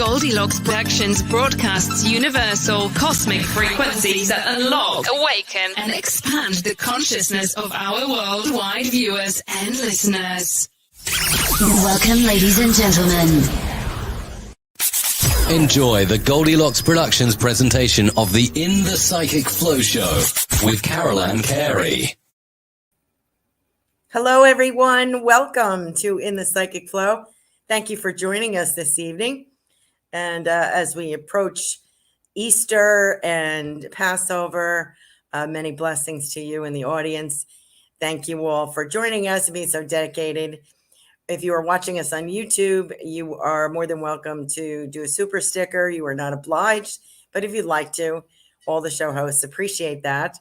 Goldylocks Productions broadcasts universal cosmic frequencies that unlock, awaken, and expand the consciousness of our worldwide viewers and listeners. Welcome, ladies and gentlemen. Enjoy the Goldylocks Productions presentation of the In the Psychic Flow Show with Carolan Carey. Hello, everyone. Welcome to In the Psychic Flow. Thank you for joining us this evening. And as we approach Easter and Passover, many blessings to you in the audience. Thank you all for joining us and being so dedicated. If you are watching us on YouTube, you are more than welcome to do a super sticker. You are not obliged, but if you'd like to, all the show hosts appreciate that.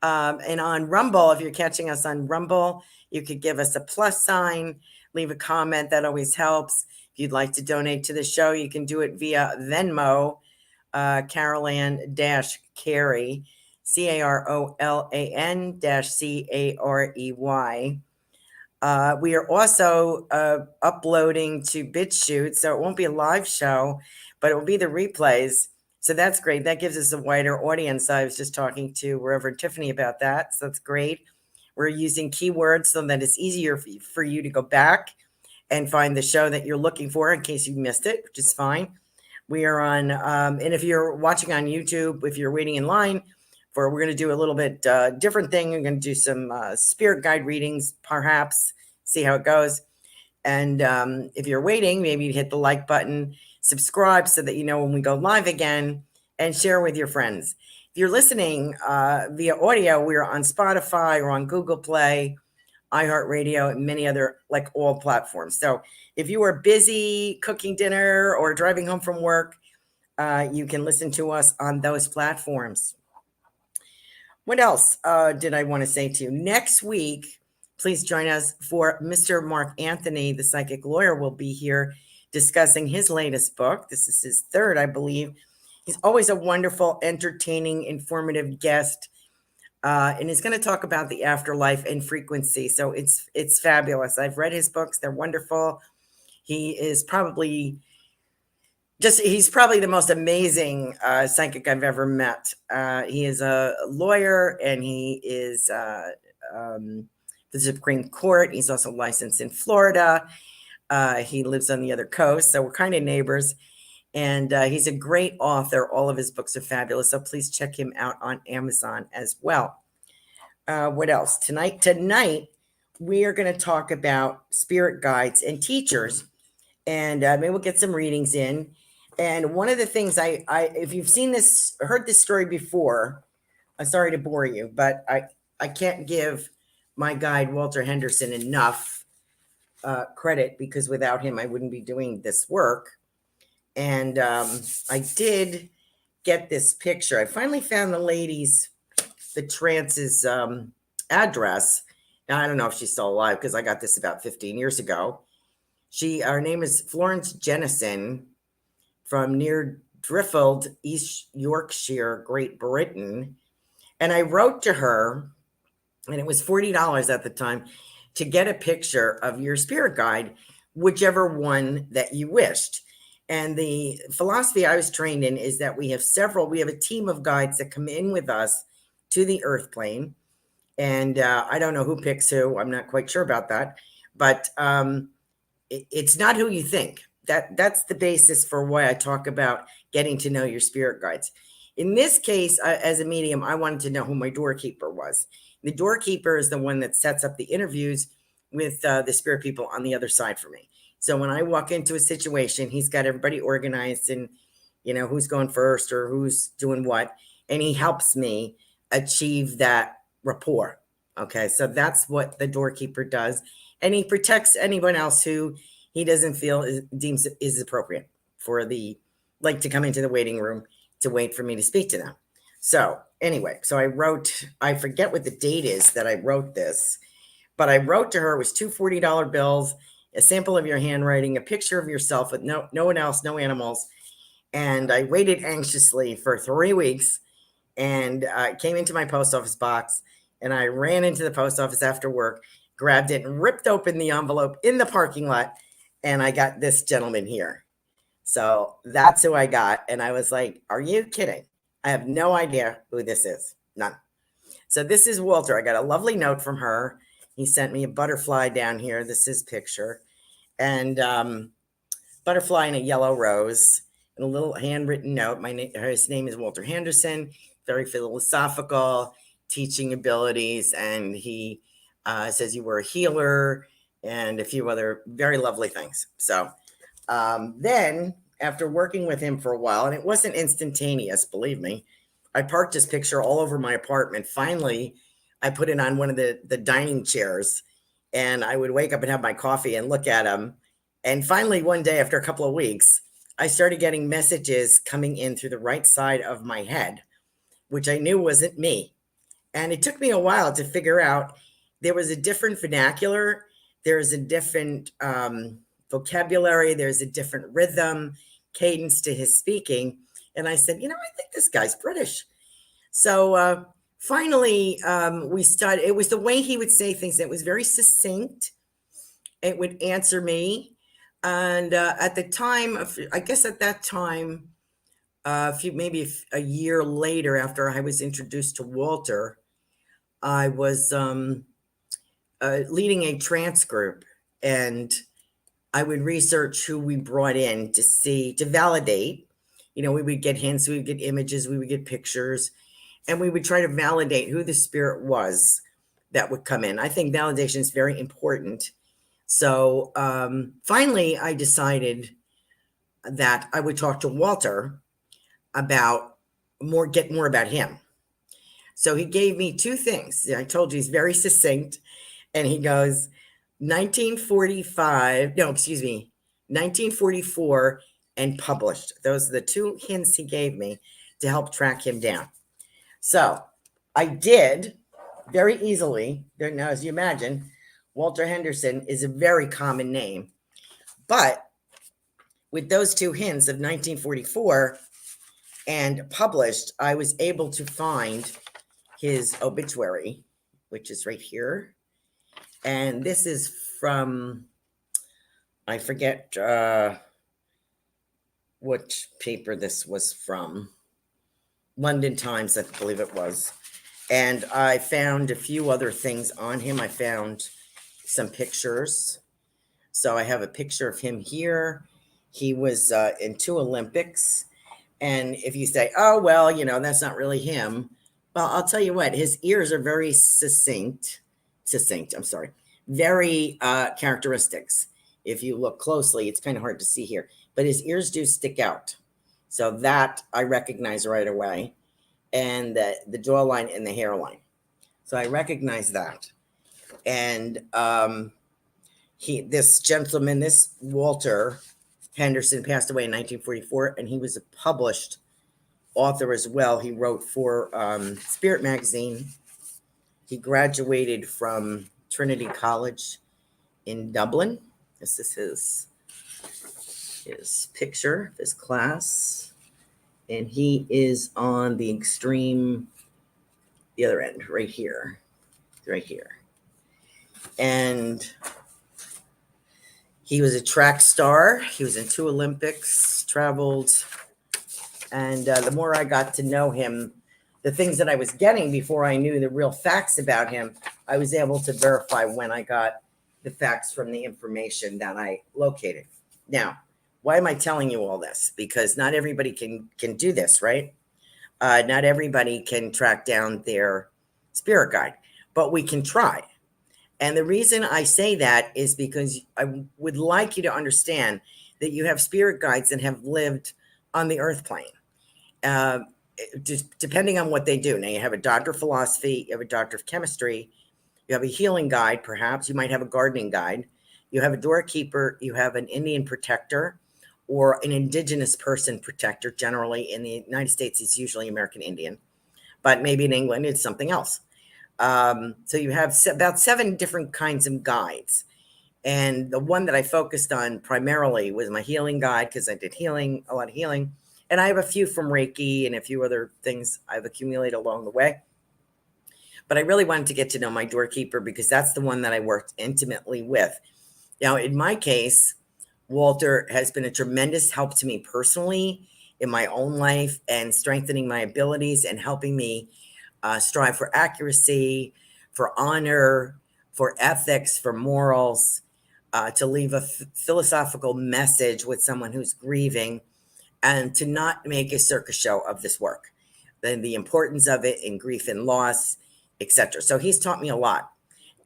And on Rumble, if you're catching us on Rumble, you could give us a plus sign, leave a comment. That always helps. If you'd like to donate to the show, you can do it via Venmo, Carolan-Carey, Carolan-Carey. We are also uploading to BitChute, so it won't be a live show, but it will be the replays. So that's great. That gives us a wider audience. I was just talking to Reverend Tiffany about that, so that's great. We're using keywords so that it's easier for you to go back and find the show that you're looking for in case you missed it, which is fine. We are on, and if you're watching on YouTube, if you're waiting in line we're going to do a little bit different thing. We're going to do some spirit guide readings, perhaps, see how it goes. And if you're waiting, maybe hit the like button, subscribe so that you know when we go live again, and share with your friends. If you're listening via audio, we're on Spotify or on Google Play, iHeartRadio, and many other, like all platforms. So if you are busy cooking dinner or driving home from work, you can listen to us on those platforms. What else did I want to say to you? Next week, please join us for Mr. Mark Anthony, the psychic lawyer, will be here discussing his latest book. This is his third, I believe. He's always a wonderful, entertaining, informative guest. And he's going to talk about the afterlife and frequency. So it's fabulous. I've read his books. They're wonderful. He's probably the most amazing psychic I've ever met. He is a lawyer and he is the Supreme Court. He's also licensed in Florida. He lives on the other coast. So we're kind of neighbors. And he's a great author. All of his books are fabulous. So please check him out on Amazon as well. What else? Tonight, we are going to talk about spirit guides and teachers. And maybe we'll get some readings in. And one of the things I if you've seen this, heard this story before, I'm sorry to bore you, but I can't give my guide, Walter Henderson, enough credit because without him, I wouldn't be doing this work. And I did get this picture. I finally found the trance's address. Now, I don't know if she's still alive because I got this about 15 years ago. Her name is Florence Jennison from near Driffield, East Yorkshire, Great Britain. And I wrote to her, and it was $40 at the time, to get a picture of your spirit guide, whichever one that you wished. And the philosophy I was trained in is that we have a team of guides that come in with us to the earth plane. And I don't know who picks who. I'm not quite sure about that. But it's not who you think. That's the basis for why I talk about getting to know your spirit guides. In this case, as a medium, I wanted to know who my doorkeeper was. The doorkeeper is the one that sets up the interviews with the spirit people on the other side for me. So when I walk into a situation, he's got everybody organized and, who's going first or who's doing what. And he helps me achieve that rapport. Okay, so that's what the doorkeeper does. And he protects anyone else who he doesn't feel deems is appropriate to come into the waiting room to wait for me to speak to them. So anyway, I forget what the date is that I wrote this, but I wrote to her, it was two $40 bills, a sample of your handwriting, a picture of yourself with no one else, no animals. And I waited anxiously for 3 weeks and came into my post office box and I ran into the post office after work, grabbed it and ripped open the envelope in the parking lot. And I got this gentleman here. So that's who I got. And I was like, are you kidding? I have no idea who this is. None. So this is Walter. I got a lovely note from her. He sent me a butterfly down here. This is picture. And butterfly and a yellow rose and a little handwritten note. His name is Walter Henderson, very philosophical, teaching abilities. And he says you were a healer and a few other very lovely things. So then after working with him for a while, and it wasn't instantaneous, believe me, I parked his picture all over my apartment. Finally, I put it on one of the dining chairs, and I would wake up and have my coffee and look at him. And finally, one day after a couple of weeks, I started getting messages coming in through the right side of my head, which I knew wasn't me. And it took me a while to figure out there was a different vernacular. There's a different vocabulary. There's a different rhythm, cadence to his speaking. And I said, I think this guy's British. So finally, we started. It was the way he would say things. It was very succinct. It would answer me. And at the time, I guess at that time, maybe a year later after I was introduced to Walter, I was leading a trance group, and I would research who we brought in to validate. We would get hints, we would get images, we would get pictures, and we would try to validate who the spirit was that would come in. I think validation is very important. So finally, I decided that I would talk to Walter get more about him. So he gave me two things. I told you he's very succinct, and he goes 1944 and published. Those are the two hints he gave me to help track him down. So I did very easily. Now, as you imagine, Walter Henderson is a very common name, but with those two hints of 1944 and published, I was able to find his obituary, which is right here. And this is from, I forget which paper this was from, London Times, I believe it was. And I found a few other things on him. I found some pictures. So I have a picture of him here. He was in 2 Olympics. And if you say, oh, well, that's not really him. Well, I'll tell you what, his ears are very very characteristics. If you look closely, it's kind of hard to see here, but his ears do stick out. So that I recognize right away. And the jawline and the hairline. So I recognize that. And this gentleman, this Walter Henderson, passed away in 1944, and he was a published author as well. He wrote for Spirit Magazine. He graduated from Trinity College in Dublin. This is his picture of his class. And he is on the other end, right here. And he was a track star. He was in 2 Olympics, traveled. And the more I got to know him, the things that I was getting before I knew the real facts about him, I was able to verify when I got the facts from the information that I located. Now, why am I telling you all this? Because not everybody can do this, right? Not everybody can track down their spirit guide, but we can try. And the reason I say that is because I would like you to understand that you have spirit guides that have lived on the earth plane, just depending on what they do. Now, you have a doctor of philosophy, you have a doctor of chemistry, you have a healing guide, perhaps. You might have a gardening guide. You have a doorkeeper, you have an Indian protector, or an indigenous person protector. Generally in the United States, it's usually American Indian, but maybe in England, it's something else. So you have about 7 different kinds of guides. And the one that I focused on primarily was my healing guide, because I did a lot of healing. And I have a few from Reiki and a few other things I've accumulated along the way. But I really wanted to get to know my doorkeeper because that's the one that I worked intimately with. Now, in my case, Walter has been a tremendous help to me personally in my own life and strengthening my abilities and helping me strive for accuracy, for honor, for ethics, for morals, to leave a philosophical message with someone who's grieving, and to not make a circus show of this work, then the importance of it in grief and loss, etc. So he's taught me a lot,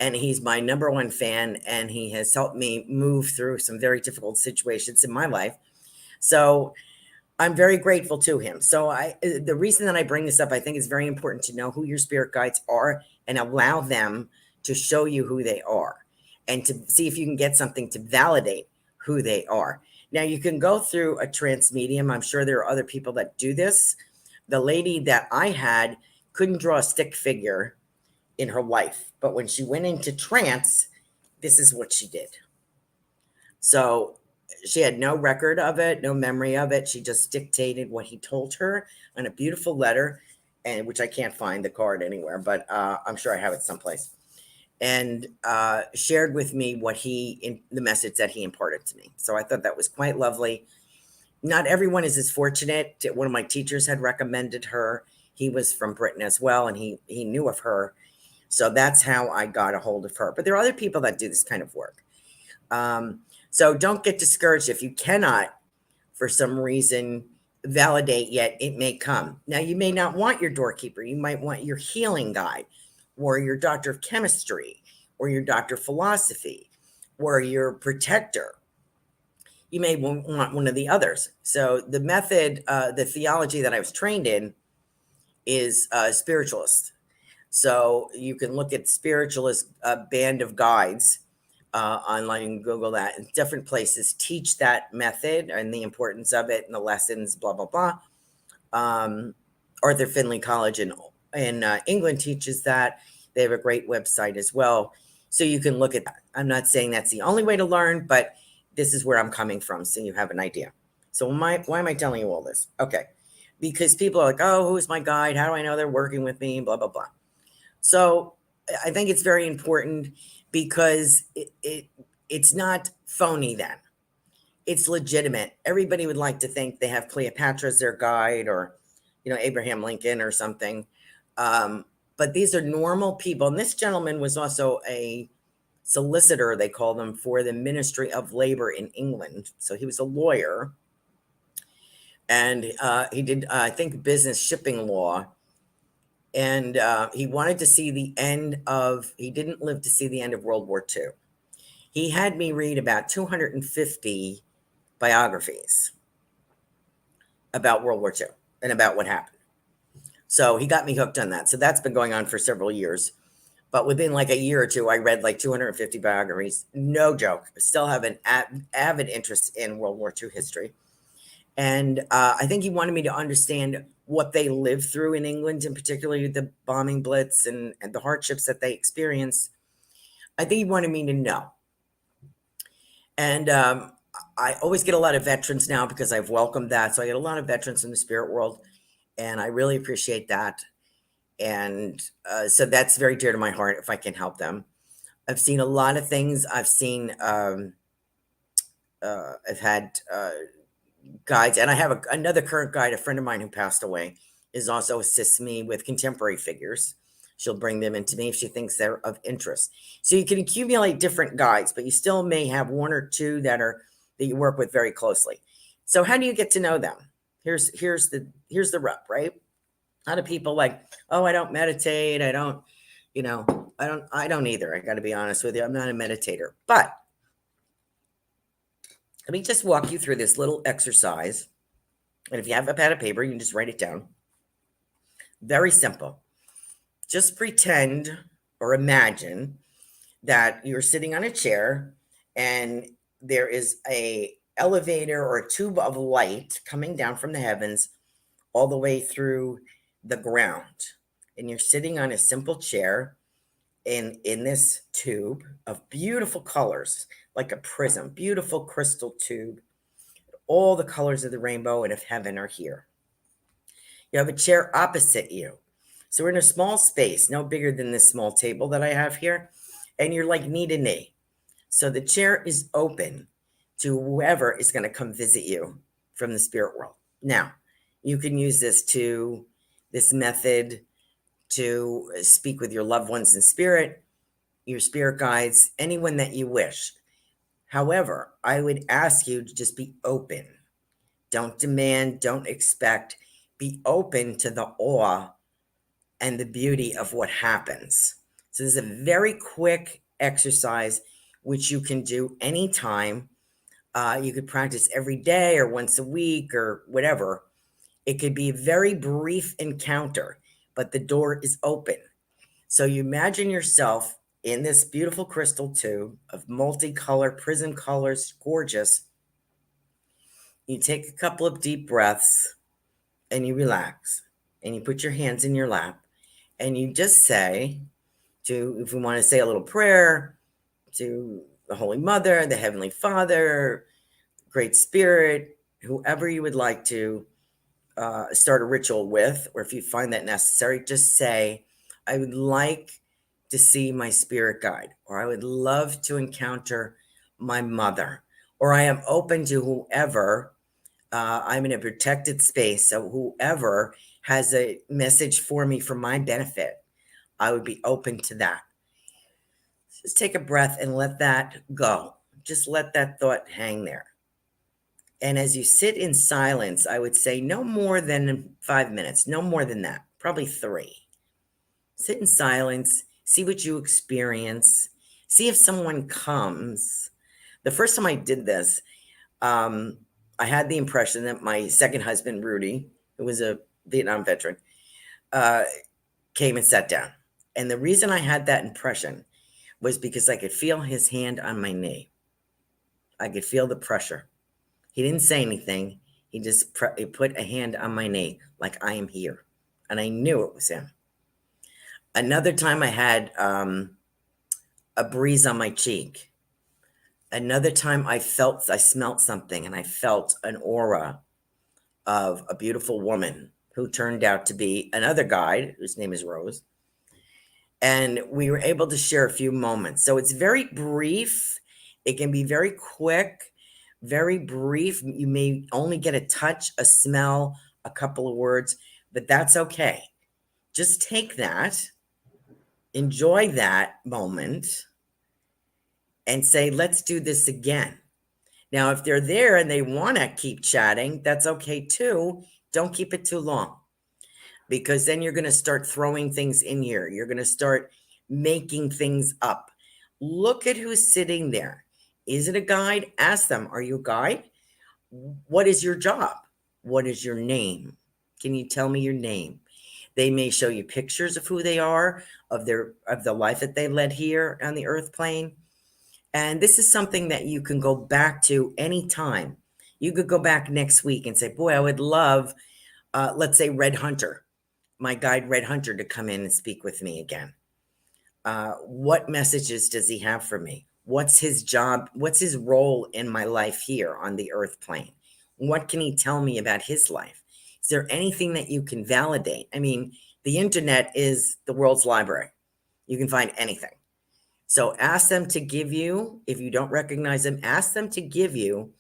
and he's my number one fan, and he has helped me move through some very difficult situations in my life. So I'm very grateful to him. So the reason that I bring this up, I think it's very important to know who your spirit guides are and allow them to show you who they are and to see if you can get something to validate who they are. Now, you can go through a trance medium. I'm sure there are other people that do this. The lady that I had couldn't draw a stick figure in her life, but when she went into trance, this is what she did. So she had no record of it, no memory of it. She just dictated what he told her on a beautiful letter, and which I can't find the card anywhere, but I'm sure I have it someplace. And shared with me the message that he imparted to me. So I thought that was quite lovely. Not everyone is as fortunate. One of my teachers had recommended her. He was from Britain as well, and he knew of her. So that's how I got a hold of her. But there are other people that do this kind of work. So don't get discouraged if you cannot, for some reason, validate yet. It may come. Now, you may not want your doorkeeper. You might want your healing guide, or your doctor of chemistry, or your doctor of philosophy, or your protector. You may want one of the others. So the method, the theology that I was trained in is spiritualist. So you can look at spiritualist band of guides online and Google that. And different places teach that method and the importance of it and the lessons, blah, blah, blah. Arthur Findlay College in England teaches that. They have a great website as well. So you can look at that. I'm not saying that's the only way to learn, but this is where I'm coming from, so you have an idea. So why am I telling you all this? Okay. Because people are like, oh, who's my guide? How do I know they're working with me? Blah, blah, blah. So I think it's very important because it's not phony then. It's legitimate. Everybody would like to think they have Cleopatra as their guide, or, Abraham Lincoln or something. But these are normal people. And this gentleman was also a solicitor, they call them, for the Ministry of Labor in England. So he was a lawyer. And he did, I think, business shipping law. And he wanted to see he didn't live to see the end of World War II. He had me read about 250 biographies about World War II and about what happened. So he got me hooked on that. So that's been going on for several years. But within like a year or two, I read like 250 biographies. No joke. I still have an avid interest in World War II history. And I think he wanted me to understand what they lived through in England, and particularly the bombing blitz and the hardships that they experienced. I think he wanted me to know. And I always get a lot of veterans now because I've welcomed that. So I get a lot of veterans in the spirit world, and I really appreciate that. And so that's very dear to my heart if I can help them. I've seen a lot of things. I've seen, I've had guides, and I have another current guide, a friend of mine who passed away, is also assists me with contemporary figures. She'll bring them into me if she thinks they're of interest. So you can accumulate different guides, but you still may have one or two that you work with very closely. So how do you get to know them? Here's the rub, right? A lot of people like, oh, I don't meditate. I don't either. I got to be honest with you. I'm not a meditator, but let me just walk you through this little exercise. And if you have a pad of paper, you can just write it down. Very simple. Just pretend or imagine that you're sitting on a chair and there is a elevator or a tube of light coming down from the heavens all the way through the ground. And you're sitting on a simple chair in this tube of beautiful colors, like a prism, beautiful crystal tube. All the colors of the rainbow and of heaven are here. You have a chair opposite you. So we're in a small space, no bigger than this small table that I have here. And you're like knee to knee. So the chair is open to whoever is going to come visit you from the spirit world. Now, you can use this method to speak with your loved ones in spirit, your spirit guides, anyone that you wish. However, I would ask you to just be open. Don't demand, don't expect. Be open to the awe and the beauty of what happens. So this is a very quick exercise which you can do anytime. You could practice every day or once a week or whatever. It could be a very brief encounter, but the door is open. So you imagine yourself in this beautiful crystal tube of multicolor prism colors, gorgeous. You take a couple of deep breaths and you relax and you put your hands in your lap and you just say if we want to say a little prayer to the Holy Mother, the Heavenly Father, Great Spirit, whoever you would like to start a ritual with, or if you find that necessary, just say, I would like to see my spirit guide, or I would love to encounter my mother, or I am open to whoever. I'm in a protected space, so whoever has a message for me for my benefit, I would be open to that. Just take a breath and let that go. Just let that thought hang there. And as you sit in silence, I would say no more than 5 minutes, no more than that, probably 3. Sit in silence, see what you experience, see if someone comes. The first time I did this, I had the impression that my second husband, Rudy, who was a Vietnam veteran, came and sat down. And the reason I had that impression was because I could feel his hand on my knee. I could feel the pressure. He didn't say anything. He just he put a hand on my knee like I am here. And I knew it was him. Another time I had a breeze on my cheek. Another time I smelt something and I felt an aura of a beautiful woman who turned out to be another guide whose name is Rose. And we were able to share a few moments. So it's very brief. It can be very quick, very brief. You may only get a touch, a smell, a couple of words, but that's okay. Just take that, enjoy that moment, and say, let's do this again. Now, if they're there and they want to keep chatting, that's okay too. Don't keep it too long, because then you're going to start throwing things in here. You're going to start making things up. Look at who's sitting there. Is it a guide? Ask them, are you a guide? What is your job? What is your name? Can you tell me your name? They may show you pictures of who they are, of the life that they led here on the earth plane. And this is something that you can go back to anytime. You could go back next week and say, boy, I would love, let's say Red Hunter, my guide Red Hunter, to come in and speak with me again. What messages does he have for me? What's his job? What's his role in my life here on the earth plane? What can he tell me about his life? Is there anything that you can validate? I mean, the internet is the world's library. You can find anything. So ask them to give you, if you don't recognize them, ask them to give you,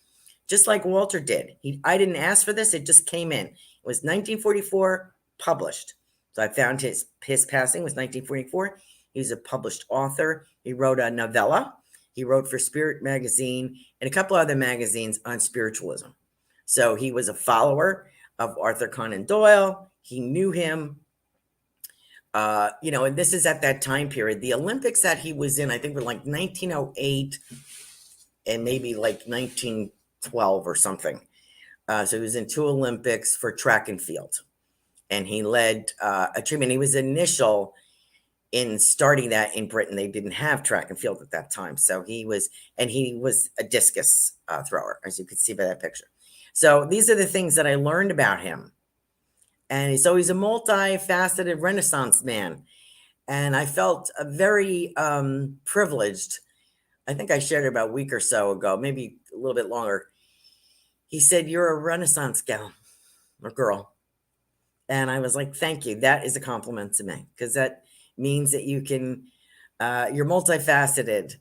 just like Walter did. I didn't ask for this. It just came in. It was 1944, published. So I found his passing was 1944. He's a published author. He wrote a novella. He wrote for Spirit Magazine and a couple other magazines on spiritualism. So he was a follower of Arthur Conan Doyle. He knew him. And this is at that time period. The Olympics that he was in, I think, were like 1908 and maybe like 1912 or something. So he was in 2 Olympics for track and field. And he led a team, and he was initial in starting that in Britain. They didn't have track and field at that time. So he was a discus thrower, as you could see by that picture. So these are the things that I learned about him. And so he's a multifaceted Renaissance man. And I felt very privileged. I think I shared it about a week or so ago, maybe a little bit longer. He said, you're a Renaissance gal or girl. And I was like, thank you. That is a compliment to me, because that means that you can, you're multifaceted,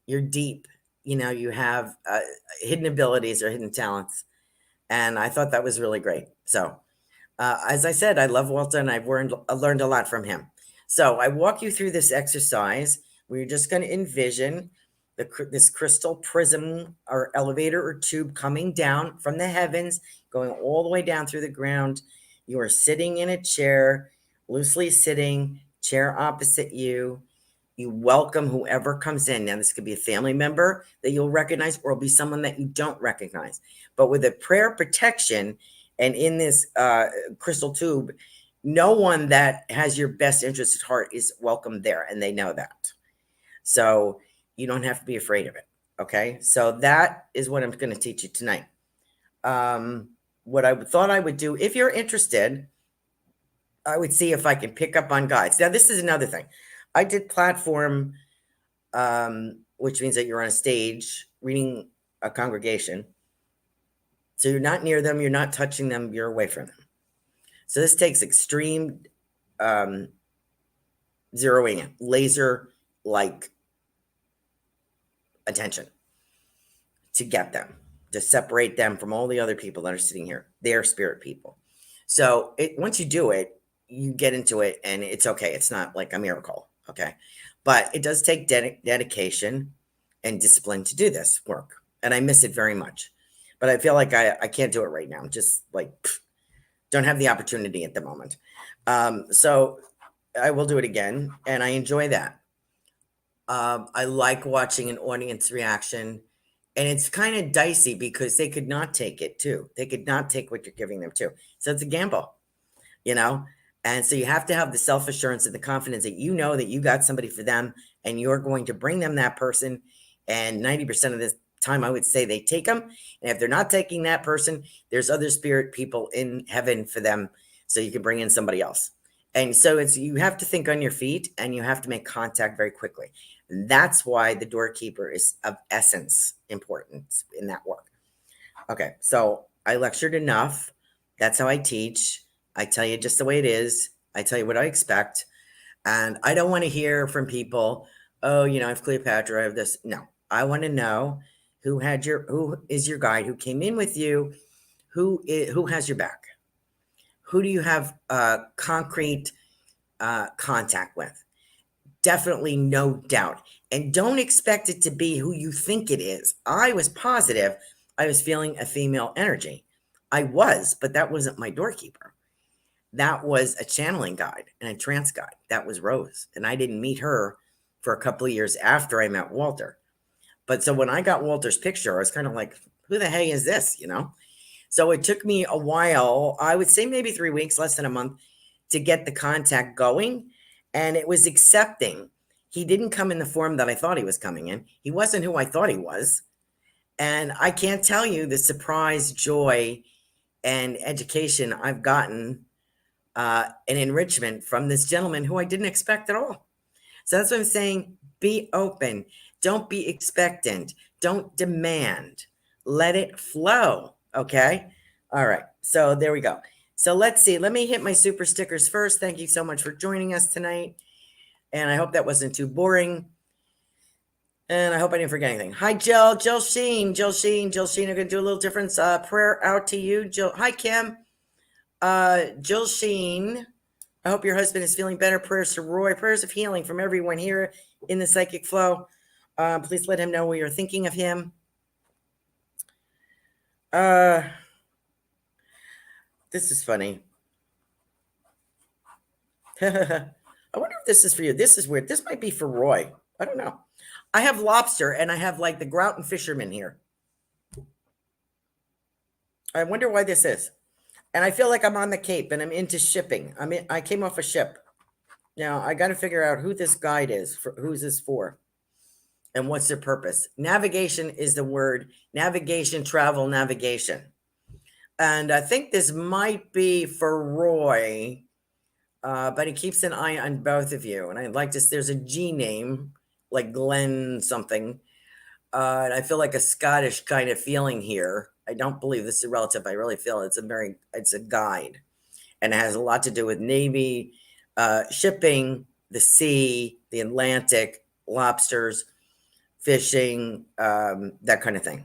you're deep, you have hidden abilities or hidden talents. And I thought that was really great. So, as I said, I love Walter and I've learned a lot from him. So I walk you through this exercise where you're just going to envision this crystal prism or elevator or tube coming down from the heavens, going all the way down through the ground. You are sitting in a chair, loosely sitting, chair opposite you. You welcome whoever comes in. Now, this could be a family member that you'll recognize, or it'll be someone that you don't recognize. But with a prayer protection and in this crystal tube, no one that has your best interest at heart is welcome there, and they know that. So you don't have to be afraid of it. Okay, so that is what I'm going to teach you tonight. What I thought I would do, if you're interested, I would see if I can pick up on guides. Now, this is another thing. I did platform, which means that you're on a stage reading a congregation. So you're not near them, you're not touching them, you're away from them. So this takes extreme zeroing in, laser-like attention to get them, to separate them from all the other people that are sitting here. They're spirit people. So once you do it, you get into it and it's okay. It's not like a miracle, okay? But it does take dedication and discipline to do this work. And I miss it very much. But I feel like I can't do it right now. I'm just like, don't have the opportunity at the moment. So I will do it again. And I enjoy that. I like watching an audience reaction. And it's kind of dicey because they could not take it too. They could not take what you're giving them too. So it's a gamble, And so you have to have the self-assurance and the confidence that you know that you got somebody for them and you're going to bring them that person. And 90% of the time, I would say they take them. And if they're not taking that person, there's other spirit people in heaven for them. So you can bring in somebody else. And so you have to think on your feet and you have to make contact very quickly. And that's why the doorkeeper is of essence importance in that work. Okay, so I lectured enough. That's how I teach. I tell you just the way it is. I tell you what I expect. And I don't want to hear from people, oh, I have Cleopatra, I have this. No, I want to know who is your guide, who came in with you, who has your back, who do you have concrete contact with? Definitely, no doubt. And don't expect it to be who you think it is. I was positive I was feeling a female energy. I was, but that wasn't my doorkeeper. That was a channeling guide and a trance guide. That was Rose. And I didn't meet her for a couple of years after I met Walter. But so when I got Walter's picture, I was kind of like, who the hey is this, So it took me a while, I would say maybe 3 weeks, less than a month, to get the contact going. And it was accepting. He didn't come in the form that I thought he was coming in. He wasn't who I thought he was. And I can't tell you the surprise, joy, and education I've gotten and enrichment from this gentleman who I didn't expect at all. So that's what I'm saying. Be open. Don't be expectant. Don't demand. Let it flow. Okay? All right. So there we go. So let's see. Let me hit my super stickers first. Thank you so much for joining us tonight. And I hope that wasn't too boring. And I hope I didn't forget anything. Hi, Jill. Jill Sheen. I'm going to do a little different prayer out to you. Jill. Hi, Kim. Jill Sheen. I hope your husband is feeling better. Prayers to Roy. Prayers of healing from everyone here in the Psychic Flow. Please let him know we are thinking of him. This is funny. I wonder if this is for you. This is weird. This might be for Roy. I don't know. I have lobster and I have like the grout and fisherman here. I wonder why this is. And I feel like I'm on the Cape and I'm into shipping. I came off a ship. Now I got to figure out who this guide is. Who's this for? And what's their purpose? Navigation is the word. Navigation, travel, navigation. And I think this might be for Roy. But he keeps an eye on both of you. And I like this. There's a G name, like Glenn something. And I feel like a Scottish kind of feeling here. I don't believe this is a relative. I really feel it's a guide. And it has a lot to do with Navy, shipping, the sea, the Atlantic, lobsters, fishing, that kind of thing.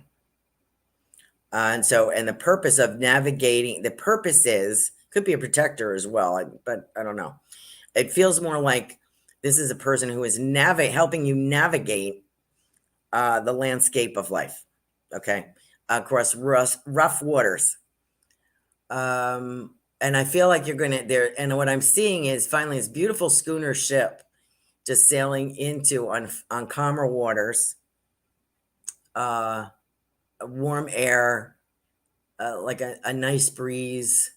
And the purpose of navigating, the purpose is, could be a protector as well, but I don't know. It feels more like this is a person who is helping you navigate the landscape of life, okay, across rough waters. And I feel like you're going to there. And what I'm seeing is finally this beautiful schooner ship just sailing into on calmer waters, warm air, like a nice breeze,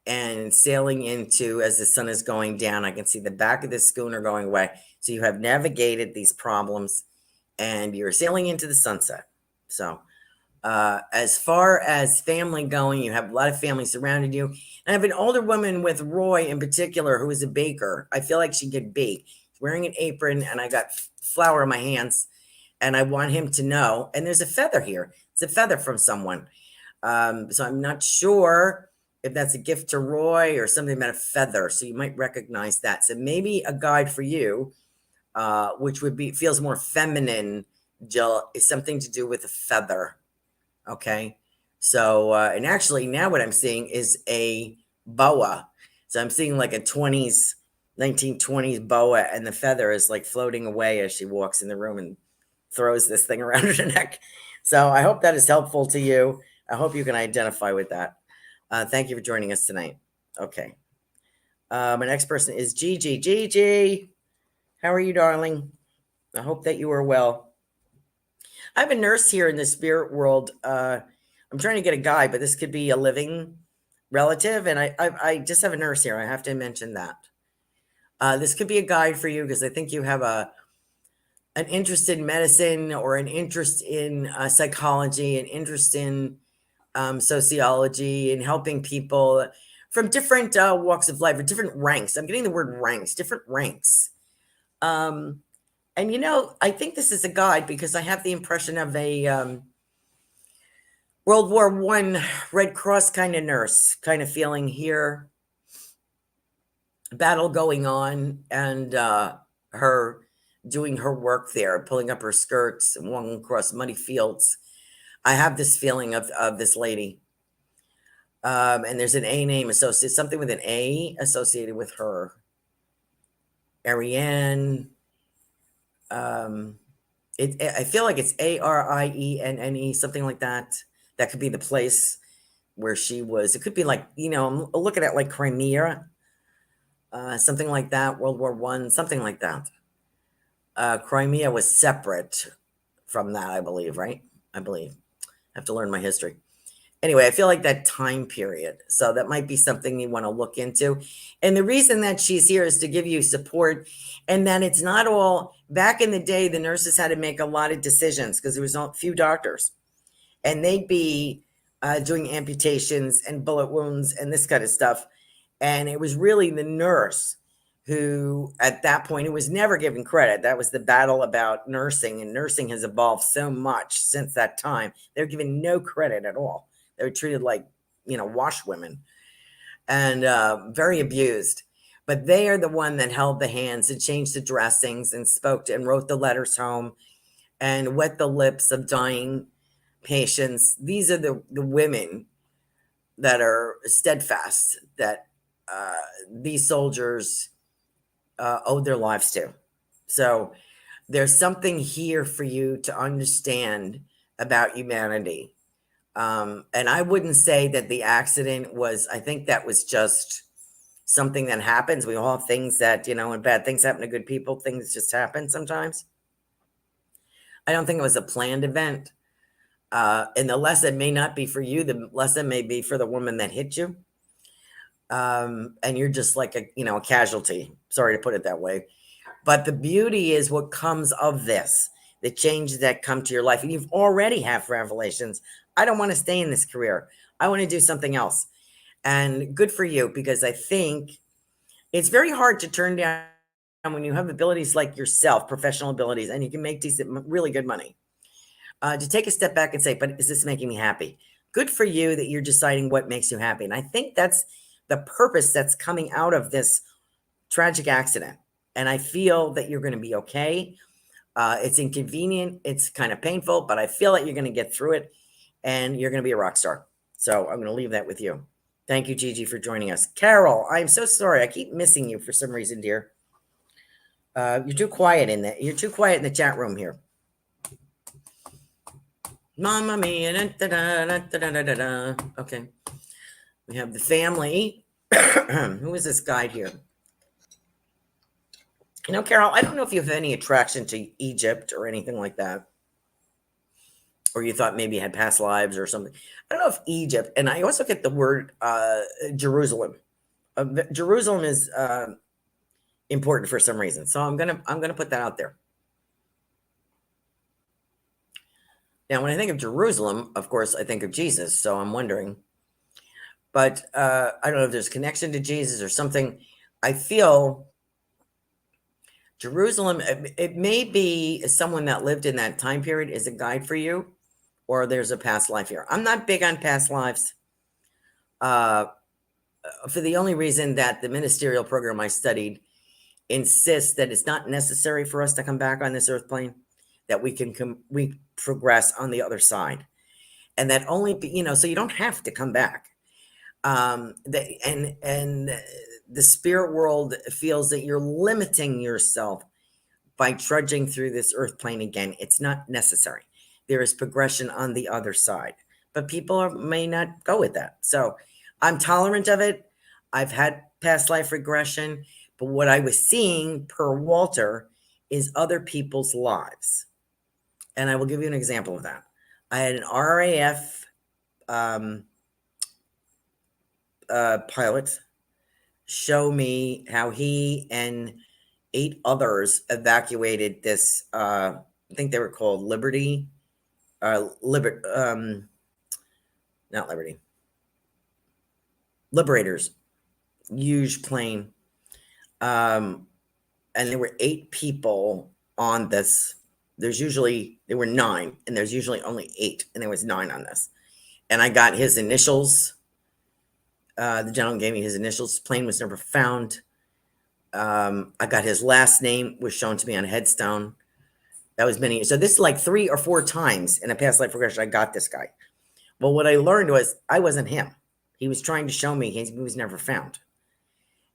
and sailing into, as the sun is going down, I can see the back of the schooner going away. So you have navigated these problems and you're sailing into the sunset. So as far as family going, you have a lot of family surrounding you. And I have an older woman with Roy in particular, who is a baker. I feel like she could bake. She's wearing an apron, and I got flour in my hands, and I want him to know. And there's a feather here. It's a feather from someone. So I'm not sure if that's a gift to Roy or something about a feather. So you might recognize that. So maybe a guide for you, which feels more feminine, Jill, is something to do with a feather. Okay. So, and actually now what I'm seeing is a boa. So I'm seeing like a 1920s boa, and the feather is like floating away as she walks in the room and throws this thing around her neck. So I hope that is helpful to you. I hope you can identify with that. Thank you for joining us tonight. Okay. My next person is Gigi. Gigi, how are you, darling? I hope that you are well. I have a nurse here in the spirit world. I'm trying to get a guy, but this could be a living relative. And I just have a nurse here. I have to mention that. This could be a guide for you because I think you have an interest in medicine, or an interest in psychology, an interest in sociology, and helping people from different walks of life, or different ranks. I'm getting the word ranks, different ranks. And, I think this is a guide because I have the impression of a World War I Red Cross kind of nurse, kind of feeling here, battle going on, and her doing her work there, pulling up her skirts and walking across muddy fields. I have this feeling of this lady. And there's an A name associated, something with an A associated with her. Ariane. I feel like it's Arienne, something like that. That could be the place where she was. It could be like, I'm looking at like Crimea, something like that, World War I, something like that. Crimea was separate from that, I believe, right? I believe. I have to learn my history. Anyway, I feel like that time period. So that might be something you want to look into. And the reason that she's here is to give you support, and that it's not all. Back in the day, the nurses had to make a lot of decisions because there was a few doctors, and they'd be doing amputations and bullet wounds and this kind of stuff. And it was really the nurse who, at that point, it was never given credit. That was the battle about nursing, and nursing has evolved so much since that time. They're given no credit at all. They were treated like, washwomen, and very abused. But they are the one that held the hands and changed the dressings and spoke to and wrote the letters home and wet the lips of dying patients. These are the women that are steadfast, that these soldiers owed their lives to. So there's something here for you to understand about humanity. And I wouldn't say that the accident was, I think that was just something that happens. We all have things that, when bad things happen to good people, things just happen sometimes. I don't think it was a planned event. And the lesson may not be for you. The lesson may be for the woman that hit you. And you're just like a casualty. Sorry to put it that way. But the beauty is what comes of this, the changes that come to your life. And you've already have revelations. I don't want to stay in this career. I want to do something else. And good for you, because I think it's very hard to turn down when you have abilities like yourself, professional abilities, and you can make decent, really good money. To take a step back and say, but is this making me happy? Good for you that you're deciding what makes you happy. And I think that's the purpose that's coming out of this tragic accident. And I feel that you're going to be okay. It's inconvenient. It's kind of painful, but I feel like you're going to get through it and you're going to be a rock star. So I'm going to leave that with you. Thank you, Gigi, for joining us. Carol, I'm so sorry. I keep missing you for some reason, dear. You're too quiet in there. You're too quiet in the chat room here. Mamma mia. Da, da, da, da, da, da, da. Okay. We have the family. Who is this guy here? You know, Carol, I don't know if you have any attraction to Egypt or anything like that. Or you thought maybe you had past lives or something. I don't know if Egypt, and I also get the word Jerusalem. Jerusalem is important for some reason. So I'm gonna put that out there. Now, when I think of Jerusalem, of course, I think of Jesus. So I'm wondering, but I don't know if there's a connection to Jesus or something. I feel Jerusalem, it may be someone that lived in that time period is a guide for you, or there's a past life here. I'm not big on past lives for the only reason that the ministerial program I studied insists that it's not necessary for us to come back on this earth plane, that we can we progress on the other side, and that only so you don't have to come back. And the spirit world feels that you're limiting yourself by trudging through this earth plane again. It's not necessary. There is progression on the other side, but people may not go with that. So I'm tolerant of it. I've had past life regression, but what I was seeing per Walter is other people's lives. And I will give you an example of that. I had an RAF pilot show me how he and 8 others evacuated this, I think they were called Liberty, not Liberty, Liberators, huge plane. And there were 8 people on this. There were 9, and there's usually only 8, and there was 9 on this. And I got his initials. The gentleman gave me his initials. His plane was never found. I got his last name, was shown to me on a headstone. That was many. So this is like 3 or 4 times in a past life regression I got this guy. Well, what I learned was I wasn't him. He was trying to show me he was never found.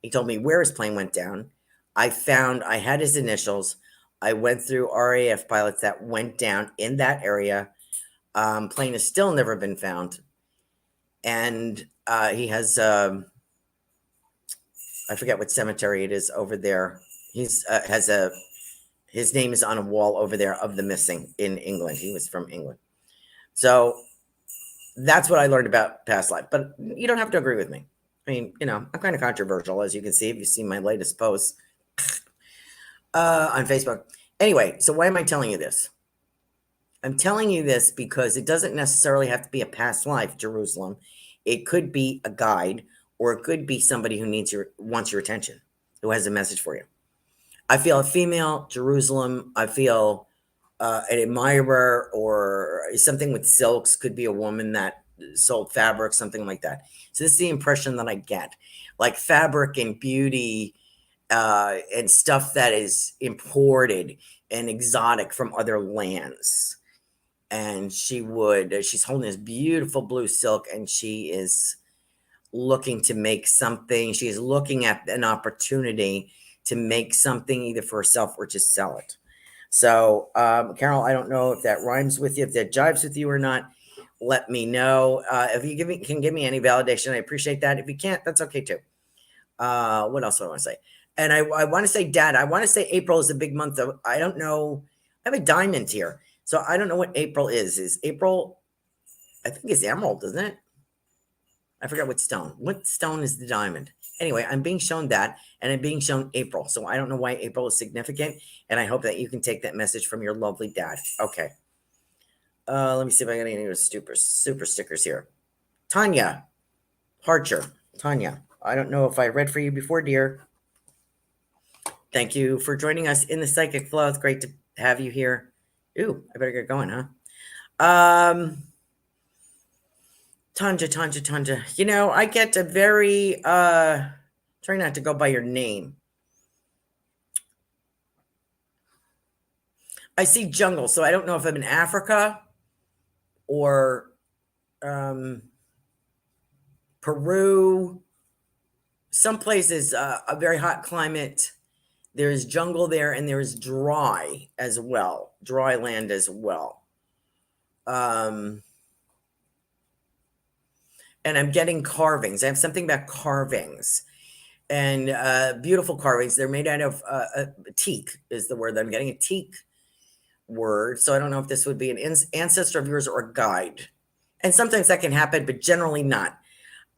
He told me where his plane went down. I had his initials. I went through RAF pilots that went down in that area. Plane has still never been found. And he has, I forget what cemetery it is over there. His name is on a wall over there of the missing in England. He was from England. So that's what I learned about past life. But you don't have to agree with me. I mean, I'm kind of controversial, as you can see if you see my latest posts on Facebook. Anyway, so why am I telling you this? I'm telling you this because it doesn't necessarily have to be a past life, Jerusalem. It could be a guide, or it could be somebody who wants your attention, who has a message for you. I feel a female Jerusalem. I feel an admirer, or something with silks. Could be a woman that sold fabric, something like that. So this is the impression that I get, like fabric and beauty and stuff that is imported and exotic from other lands. And she's holding this beautiful blue silk, and she is looking to make something. She is looking at an opportunity to make something either for herself or to sell it. So, Carol, I don't know if that rhymes with you, if that jives with you or not. Let me know. If you can give me any validation, I appreciate that. If you can't, that's okay too. What else do I want to say? And I want to say, Dad, I want to say April is a big month. I don't know. I have a diamond here. So I don't know what April is. Is April, I think it's emerald, isn't it? I forgot what stone. What stone is the diamond? Anyway, I'm being shown that, and I'm being shown April. So I don't know why April is significant, and I hope that you can take that message from your lovely dad. Okay. Let me see if I got any of those super stickers here. Tanya Harcher. Tanya, I don't know if I read for you before, dear. Thank you for joining us in the Psychic Flow. It's great to have you here. Ooh, I better get going, huh? Tanja. I get a very, try not to go by your name. I see jungle, so I don't know if I'm in Africa or Peru. Some places, a very hot climate. There is jungle there, and there is dry as well, dry land as well. And I'm getting carvings. I have something about carvings and beautiful carvings. They're made out of teak is the word. I'm getting a teak word. So I don't know if this would be an ancestor of yours or a guide. And sometimes that can happen, but generally not.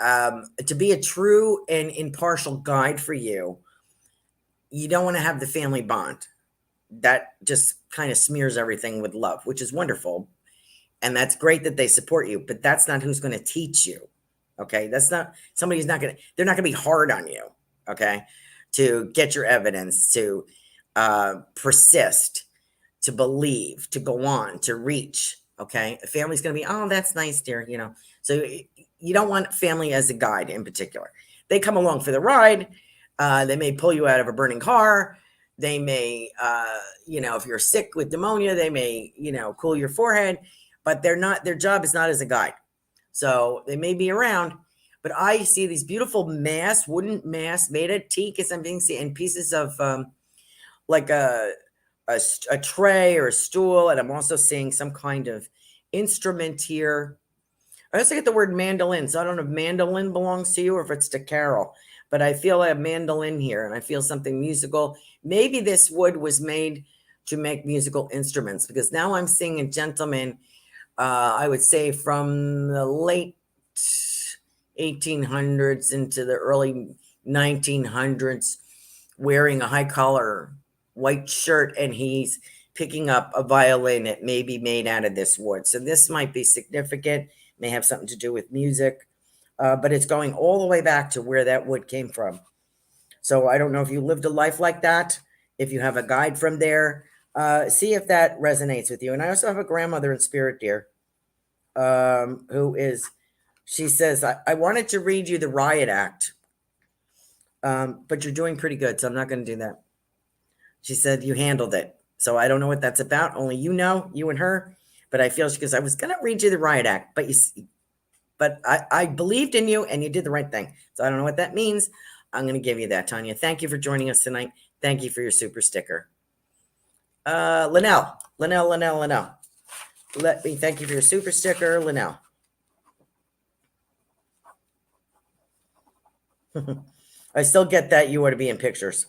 To be a true and impartial guide for you, you don't want to have the family bond. That just kind of smears everything with love, which is wonderful. And that's great that they support you, but that's not who's going to teach you. Okay. That's not somebody's not going to, they're not going to be hard on you. Okay. To get your evidence, to persist, to believe, to go on, to reach. Okay. A family's going to be, oh, that's nice, dear. You know, so you don't want family as a guide in particular. They come along for the ride. They may pull you out of a burning car. They may, if you're sick with pneumonia, they may, cool your forehead, but their job is not as a guide. So they may be around, but I see these beautiful wooden masks made of teak as I'm being seen, and pieces of like a tray or a stool. And I'm also seeing some kind of instrument here. I also get the word mandolin. So I don't know if mandolin belongs to you or if it's to Carol, but I feel a mandolin here and I feel something musical. Maybe this wood was made to make musical instruments, because now I'm seeing a gentleman, I would say from the late 1800s into the early 1900s, wearing a high collar white shirt, and he's picking up a violin that may be made out of this wood. So this might be significant, may have something to do with music, but it's going all the way back to where that wood came from. So I don't know if you lived a life like that, if you have a guide from there, see if that resonates with you. And I also have a grandmother in spirit, dear, she says, I wanted to read you the Riot Act, but you're doing pretty good, so I'm not going to do that. She said you handled it. So I don't know what that's about. Only you know, you and her. But I feel, because I was going to read you the Riot Act, but I believed in you and you did the right thing. So I don't know what that means. I'm going to give you that, Tanya. Thank you for joining us tonight. Thank you for your super sticker. Linnell. Let me thank you for your super sticker, Linnell. I still get that you ought to be in pictures.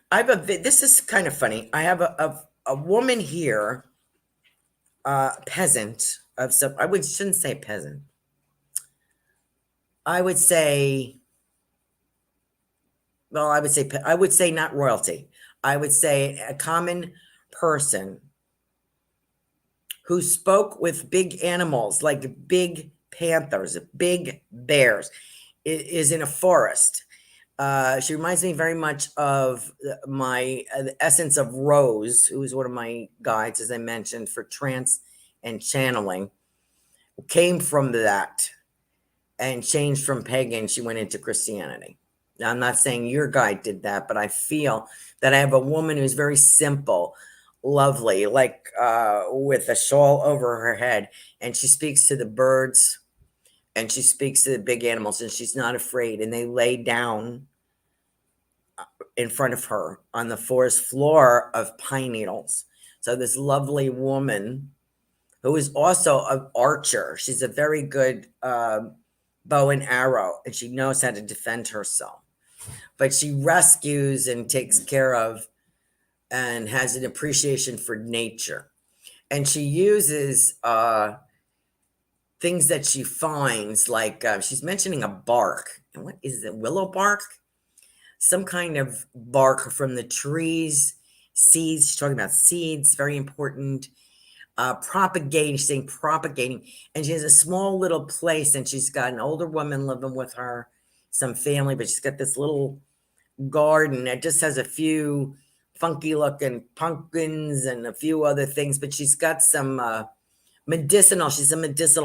This is kind of funny. I have a woman here, peasant of some. Shouldn't say peasant. I would say not royalty. I would say a common person who spoke with big animals, like big panthers, big bears, is in a forest. She reminds me very much of the essence of Rose, who is one of my guides, as I mentioned, for trance and channeling, came from that and changed from pagan. She went into Christianity. Now, I'm not saying your guide did that, but I feel that I have a woman who's very simple, lovely, like with a shawl over her head, and she speaks to the birds and she speaks to the big animals, and she's not afraid, and they lay down in front of her on the forest floor of pine needles. So this lovely woman who is also an archer, she's a very good bow and arrow, and she knows how to defend herself, but she rescues and takes care of and has an appreciation for nature. And she uses things that she finds, like she's mentioning a bark. And what is it? Willow bark? Some kind of bark from the trees, seeds. She's talking about seeds, very important. Propagating, she's saying propagating. And she has a small little place, and she's got an older woman living with her, some family, but she's got this little garden that just has a few funky looking pumpkins and a few other things, but she's got some medicinal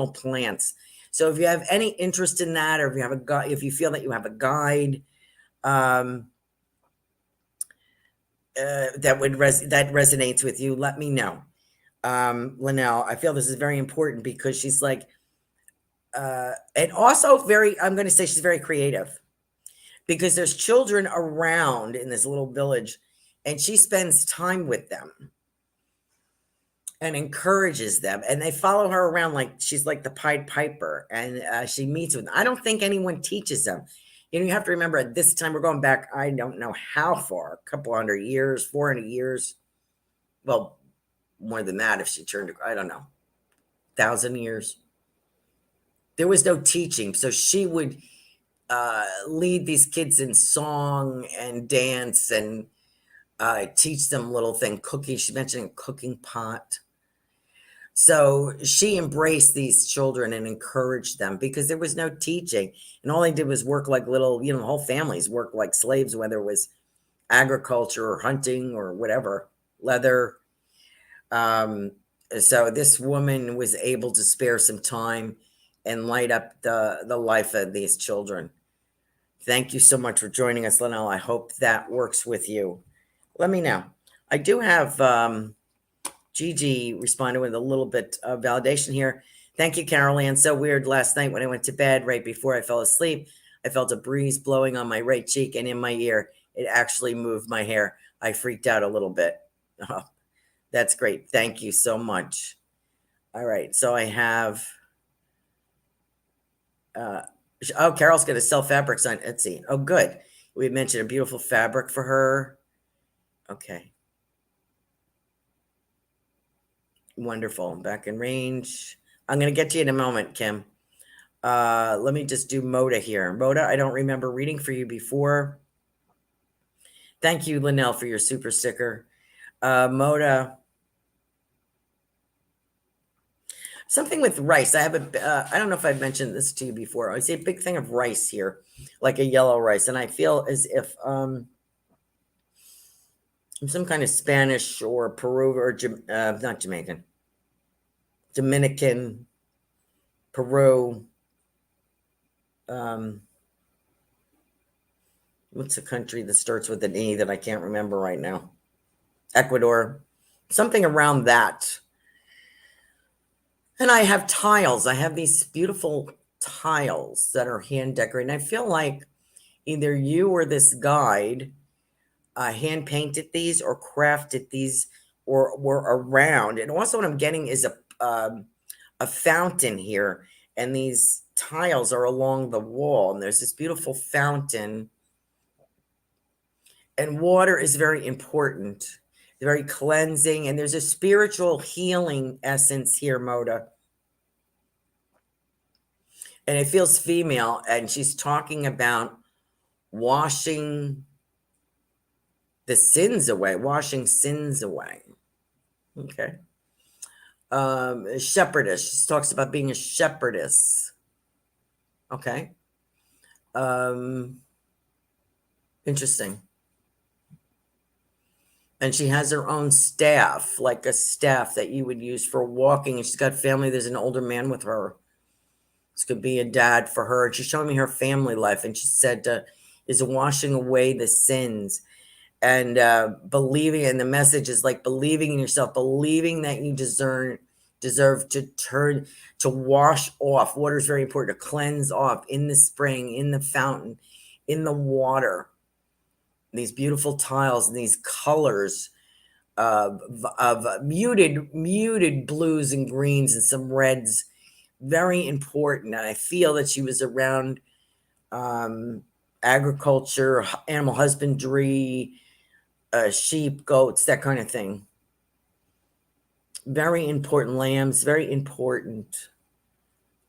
plants. So if you have any interest in that, or if you have if you feel that you have a guide, that resonates with you, let me know. Linnell, I feel this is very important because she's like, and also I'm going to say she's very creative, because there's children around in this little village, and she spends time with them and encourages them, and they follow her around like she's like the Pied Piper, and she meets with them. I don't think anyone teaches them. You have to remember, at this time, we're going back, I don't know how far, a couple 100 years, 400 years. Well, more than that if she turned, I don't know, 1,000 years. There was no teaching. So she would lead these kids in song and dance and teach them little thing, cooking. She mentioned a cooking pot. So she embraced these children and encouraged them, because there was no teaching. And all they did was work like little, the whole families worked like slaves, whether it was agriculture or hunting or whatever, leather. So this woman was able to spare some time and light up the life of these children. Thank you so much for joining us, Linnell. I hope that works with you. Let me know. I do have Gigi responded with a little bit of validation here. Thank you, Carolan. So weird. Last night when I went to bed, right before I fell asleep, I felt a breeze blowing on my right cheek and in my ear. It actually moved my hair. I freaked out a little bit. Oh, that's great. Thank you so much. All right. So I have, Carol's going to sell fabrics on Etsy. Oh, good. We mentioned a beautiful fabric for her. Okay. Wonderful. Back in range. I'm going to get to you in a moment, Kim. Let me just do Moda here. Moda, I don't remember reading for you before. Thank you, Linnell, for your super sticker. Moda. Something with rice. I have I don't know if I've mentioned this to you before. I see a big thing of rice here, like a yellow rice. And I feel as if I'm some kind of Spanish or Peru or not Jamaican, Dominican, Peru. What's a country that starts with an E that I can't remember right now? Ecuador, something around that. And I have tiles. I have these beautiful tiles that are hand decorated. And I feel like either you or this guide hand painted these or crafted these or were around. And also what I'm getting is a fountain here. And these tiles are along the wall. And there's this beautiful fountain. And water is very important, very cleansing. And there's a spiritual healing essence here, Moda. And it feels female. And she's talking about washing the sins away, washing sins away. Okay. Shepherdess. She talks about being a shepherdess. Okay. Interesting. And she has her own staff, like a staff that you would use for walking. And she's got family. There's an older man with her. This could be a dad for her. And she's showing me her family life. And she said, is washing away the sins. And believing, and the message is like believing in yourself, believing that you deserve to wash off. Water is very important, to cleanse off in the spring, in the fountain, in the water. These beautiful tiles and these colors of muted blues and greens and some reds, very important. And I feel that she was around agriculture, animal husbandry, sheep, goats, that kind of thing. Very important. Lambs, very important.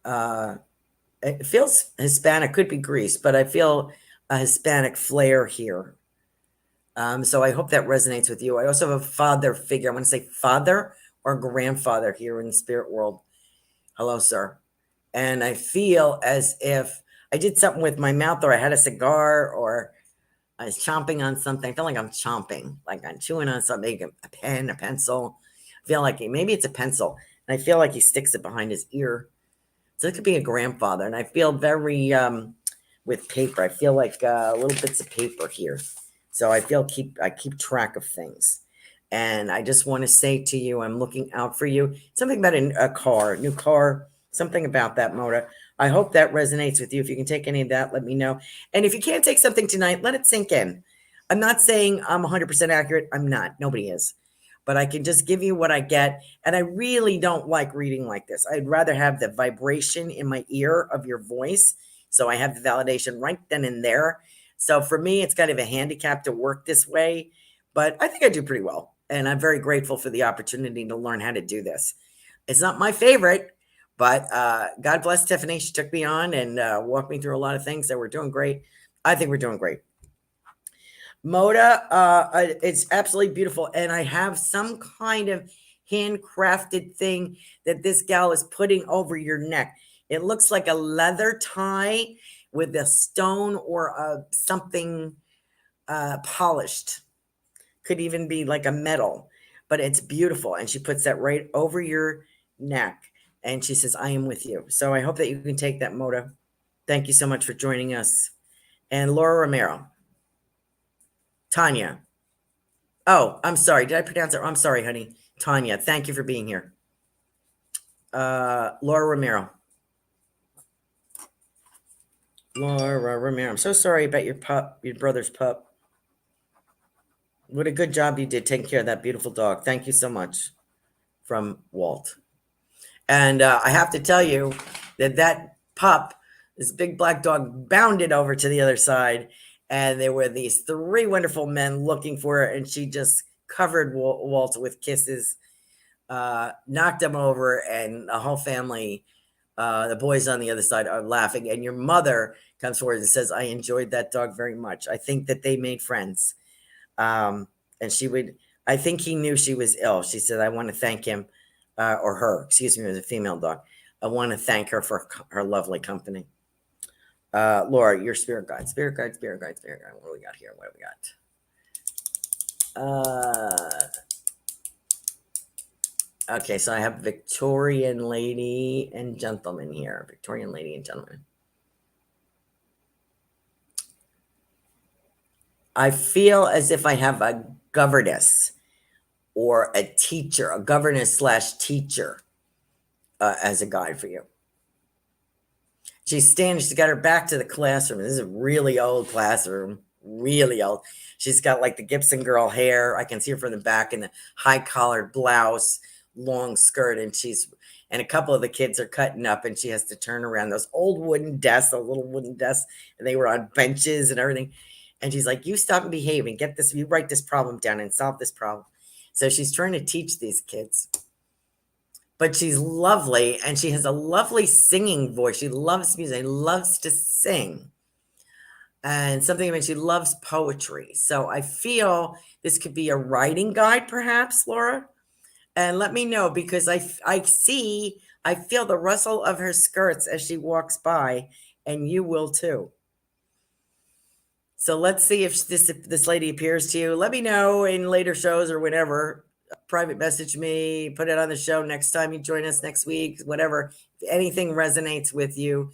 It feels Hispanic, could be Greece, but I feel a Hispanic flair here. So I hope that resonates with you. I also have a father figure. I want to say father or grandfather here in the spirit world. Hello, sir. And I feel as if I did something with my mouth, or I had a cigar, or I was chomping on something. I feel like I'm chomping, like I'm chewing on something, a pen, a pencil. I feel like maybe it's a pencil. And I feel like he sticks it behind his ear. So it could be a grandfather. And I feel very, with paper, I feel like little bits of paper here. So I keep track of things. And I just want to say to you, I'm looking out for you. Something about a new car, something about that, Mona. I hope that resonates with you. If you can take any of that, let me know. And if you can't take something tonight, let it sink in. I'm not saying I'm 100% accurate. I'm not. Nobody is. But I can just give you what I get. And I really don't like reading like this. I'd rather have the vibration in my ear of your voice. So I have the validation right then and there. So for me, it's kind of a handicap to work this way. But I think I do pretty well. And I'm very grateful for the opportunity to learn how to do this. It's not my favorite, but God bless Tiffany. She took me on and walked me through a lot of things. So we're doing great. I think we're doing great. Moda, it's absolutely beautiful. And I have some kind of handcrafted thing that this gal is putting over your neck. It looks like a leather tie with a stone or something polished. Could even be like a metal, but it's beautiful. And she puts that right over your neck. And she says, I am with you. So I hope that you can take that, Moda. Thank you so much for joining us. And Laura Romero. Tanya. Oh, I'm sorry. Did I pronounce it? I'm sorry, honey. Tanya, thank you for being here. Laura Romero. Laura Romero. I'm so sorry about your pup, your brother's pup. What a good job you did taking care of that beautiful dog. Thank you so much. From Walt. And I have to tell you that pup, this big black dog, bounded over to the other side. And there were these 3 wonderful men looking for her. And she just covered Walt with kisses, knocked him over. And the whole family, the boys on the other side are laughing. And your mother comes forward and says, I enjoyed that dog very much. I think that they made friends. And I think he knew she was ill. She said, I want to thank him, or her, excuse me, it was a female dog. I want to thank her for her lovely company. Laura, your spirit guide. What do we got here? What do we got? Okay, so I have Victorian lady and gentleman here. Victorian lady and gentleman. I feel as if I have a governess or a teacher, a governess / teacher as a guide for you. She's got her back to the classroom. This is a really old classroom, really old. She's got like the Gibson girl hair. I can see her from the back in the high collared blouse, long skirt. And a couple of the kids are cutting up and she has to turn around those old wooden desks, those little wooden desks. And they were on benches and everything. And she's like, you stop and behave and you write this problem down and solve this problem. So she's trying to teach these kids. But she's lovely and she has a lovely singing voice. She loves music, loves to sing. And something about she loves poetry. So I feel this could be a writing guide, perhaps, Laura. And let me know because I feel the rustle of her skirts as she walks by, and you will too. So let's see if this lady appears to you. Let me know in later shows or whenever. Private message me, put it on the show next time you join us next week, whatever. If anything resonates with you,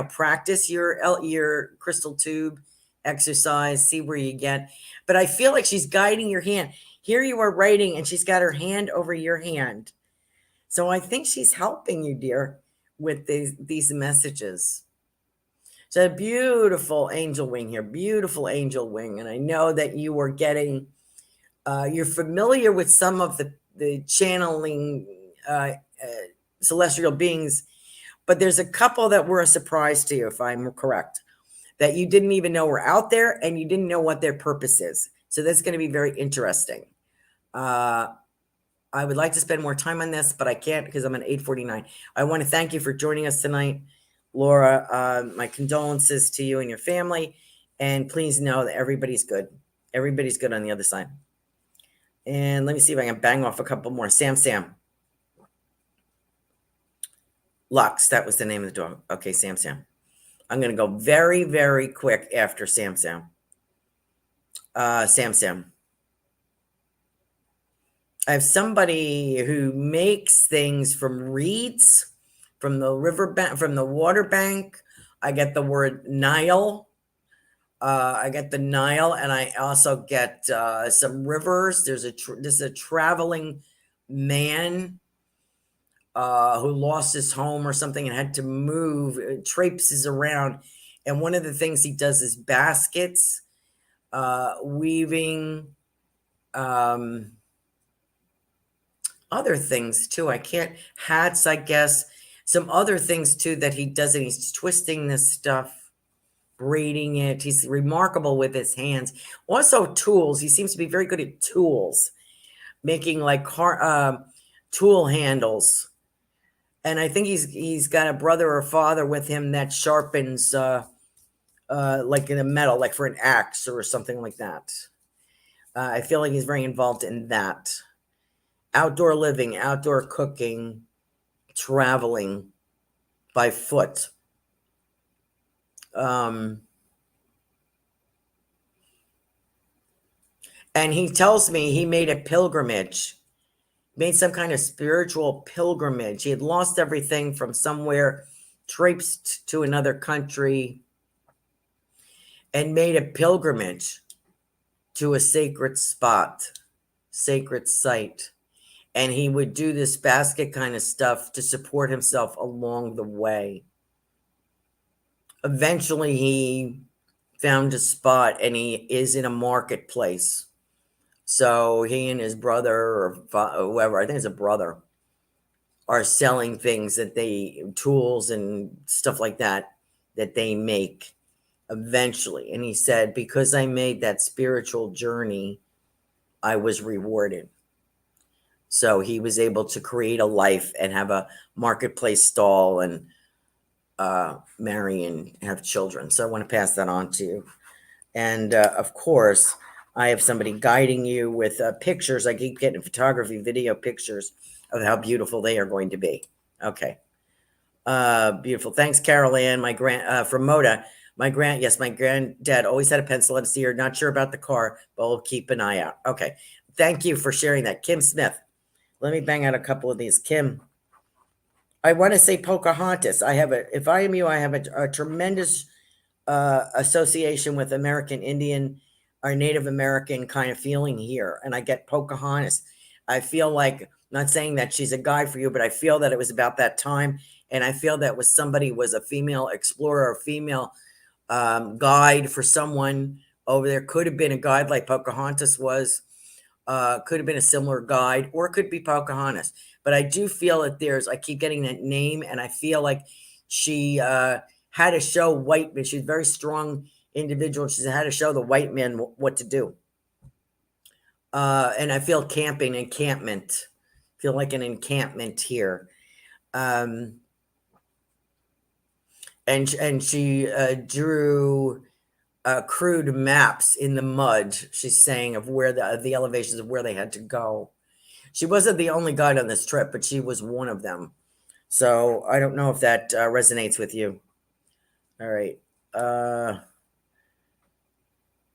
practice your crystal tube exercise, see where you get. But I feel like she's guiding your hand. Here you are writing and she's got her hand over your hand. So I think she's helping you, dear, with these messages. So a beautiful angel wing here, beautiful angel wing. And I know that you were getting, you're familiar with some of the channeling celestial beings, but there's a couple that were a surprise to you, if I'm correct, that you didn't even know were out there and you didn't know what their purpose is. So that's going to be very interesting. I would like to spend more time on this, but I can't because I'm at 8:49. I want to thank you for joining us tonight, Laura. My condolences to you and your family. And please know that everybody's good. Everybody's good on the other side. And let me see if I can bang off a couple more. Sam. Lux, that was the name of the dog. Okay, Sam. I'm going to go very, very quick after Sam. Sam. I have somebody who makes things from reeds, from the river bank, from the water bank. I get the word Nile. I get the Nile, and I also get some rivers. This is a traveling man who lost his home or something and had to move, traipses around. And one of the things he does is baskets, weaving, other things too. Hats, I guess, some other things too that he does. And he's twisting this stuff, braiding it. He's remarkable with his hands. Also tools. He seems to be very good at tools, making like tool handles. And I think he's got a brother or father with him that sharpens like in a metal, like for an axe or something like that. I feel like he's very involved in that. Outdoor living, outdoor cooking, traveling by foot. And he tells me he made a pilgrimage, made some kind of spiritual pilgrimage. He had lost everything from somewhere, traipsed to another country, and made a pilgrimage to a sacred spot, sacred site. And he would do this basket kind of stuff to support himself along the way. Eventually, he found a spot, and he is in a marketplace. So he and his brother, or whoever, I think it's a brother, are selling things tools and stuff like that they make eventually. And he said, because I made that spiritual journey, I was rewarded. So he was able to create a life and have a marketplace stall and marry and have children. So I want to pass that on to you. And of course, I have somebody guiding you with pictures. I keep getting photography, video pictures of how beautiful they are going to be. Okay. Beautiful. Thanks, Carolan. From Moda. My granddad always had a pencil and a seer. Not sure about the car, but we'll keep an eye out. Okay. Thank you for sharing that. Kim Smith. Let me bang out a couple of these. Kim, I want to say Pocahontas. If I am you, I have a tremendous association with American Indian or Native American kind of feeling here. And I get Pocahontas. I feel like, not saying that she's a guide for you, but I feel that it was about that time. And I feel that was a female explorer, a female guide for someone over there. Could have been a guide like Pocahontas was. Could have been a similar guide, or it could be Pocahontas. But I do feel that I keep getting that name, and I feel like she had to show white men. She's a very strong individual. She's had to show the white men what to do. And I feel encampment. Feel like an encampment here. And she drew crude maps in the mud, she's saying, of where the elevations of where they had to go. She wasn't the only guide on this trip, but she was one of them. So I don't know if that resonates with you. All right.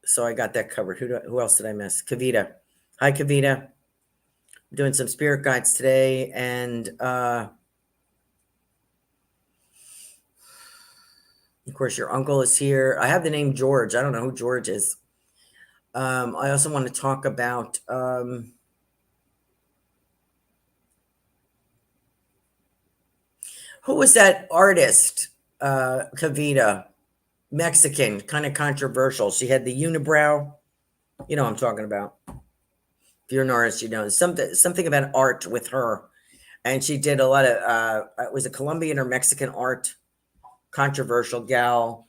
So I got that covered. Who else did I miss? Kavita. Hi, Kavita. I'm doing some spirit guides today, and of course, your uncle is here. I have the name George. I don't know who George is. I also want to talk about who was that artist, Kavita, Mexican, kind of controversial. She had the unibrow. You know what I'm talking about. If you're an artist, you know something about art with her. And she did a lot of, it was a Colombian or Mexican art. Controversial gal.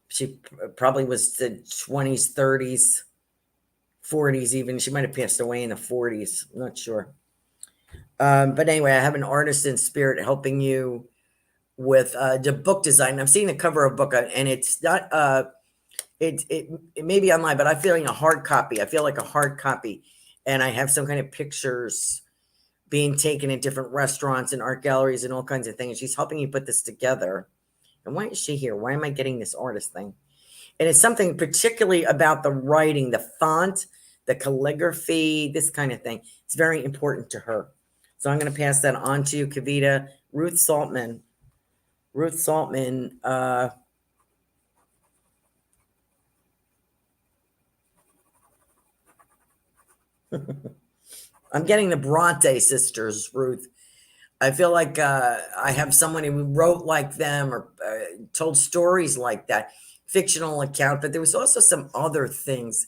She probably was the 20s, 30s, 40s even. She might have passed away in the 40s. I'm not sure. But anyway, I have an artist in spirit helping you with the book design. I'm seeing the cover of a book, and it's not, it may be online, but I'm feeling a hard copy. I feel like a hard copy. And I have some kind of pictures being taken in different restaurants and art galleries and all kinds of things. She's helping you put this together. And why is she here? Why am I getting this artist thing? And it's something particularly about the writing, the font, the calligraphy, this kind of thing. It's very important to her. So I'm going to pass that on to you, Kavita. Ruth Saltman. I'm getting the Bronte sisters, Ruth. I feel like I have someone who wrote like them or told stories like that, fictional account, but there was also some other things